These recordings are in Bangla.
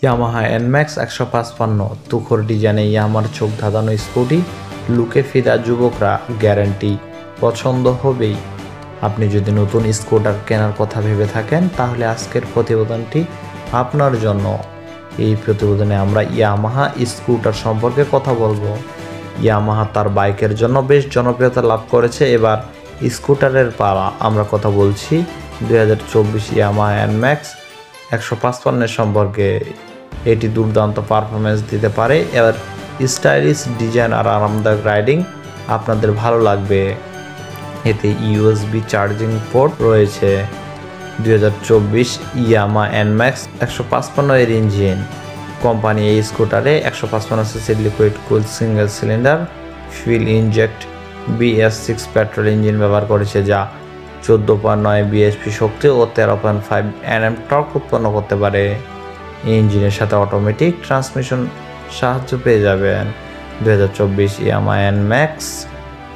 ইয়ামাহা এনম্যাক্স 155 তুখোর ডিজাইনে ইয়ামার চোখ ধাঁধানো স্কুটি, লুকে ফিদা যুবকরা গ্যারান্টি পছন্দ হবেই। আপনি যদি নতুন স্কুটার কেনার কথা ভেবে থাকেন তাহলে আজকের প্রতিবেদনটি আপনার জন্য। এই প্রতিবেদনে আমরা ইয়ামাহা স্কুটার সম্পর্কে কথা বলবো। ইয়ামাহা তার বাইকের জন্য বেশ জনপ্রিয়তা লাভ করেছে, এবার স্কুটারের পালা। আমরা কথা বলছি 2024 ইয়ামাহা এনম্যাক্স 155 সম্পর্কে। এটি দুর্দান্ত পারফরমেন্স দিতে পারে, এবার স্টাইলিশ ডিজাইন আর আরামদায়ক রাইডিং আপনাদের ভালো লাগবে। এতে ইউএসবি চার্জিং পোর্ট রয়েছে। 2024 ইয়ামাহা এনম্যাক্স 155 এর ইঞ্জিন। কোম্পানি এই স্কুটারে 155 সিসির লিকুইড কুল single cylinder fuel inject BS6 petrol engine ব্যবহার করেছে, যা 14.9 বিএসপি শক্তি ও 13.5 Nm টর্ক উৎপন্ন করতে পারে। এই ইঞ্জিনের সাথে অটোমেটিক ট্রান্সমিশন সাহায্য পেয়ে যাবেন। 2024 ইয়ামাহা এনম্যাক্স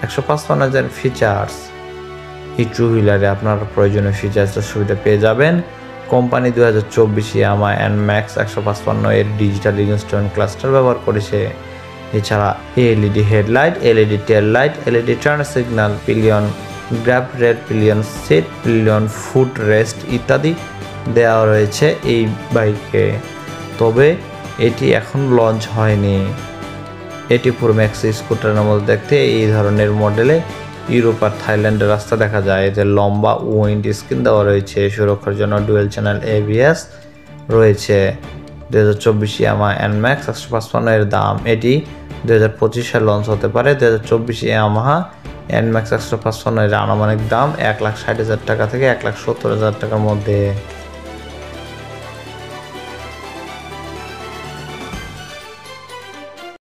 155 ফিচার্স। এই টু হুইলারে আপনার প্রয়োজনীয় ফিচার্সের সুবিধা পেয়ে যাবেন। কোম্পানি 2024 ইয়ামাহা এনম্যাক্স 155 এর ডিজিটাল ইনস্ট্রুমেন্ট ক্লাস্টার ব্যবহার করেছে। এছাড়া LED headlight, LED tail light, LED turn signal, pillion grab rail, pillion seat, pillion foot rest ইত্যাদি দেওয়া রয়েছে এই বাইকে। তবে এটি এখন লঞ্চ হয়নি। এটি পুরো ম্যাক্সি স্কুটারের মধ্যে দেখতে এই ধরনের মডেলে ইউরোপ আর থাইল্যান্ডের রাস্তা দেখা যায়। এতে লম্বা উইন্ড স্ক্রিন দেওয়া রয়েছে। সুরক্ষার জন্য ডুয়েল চ্যানেল ABS রয়েছে। 2024 ইয়ামাহা এনম্যাক্স 155 এর দাম, এটি 2025 সালে লঞ্চ হতে পারে। 2024 ইয়ামাহা এনম্যাক্স 155 এর আনুমানিক দাম 1,60,000 টাকা থেকে 1,70,000 টাকার মধ্যে।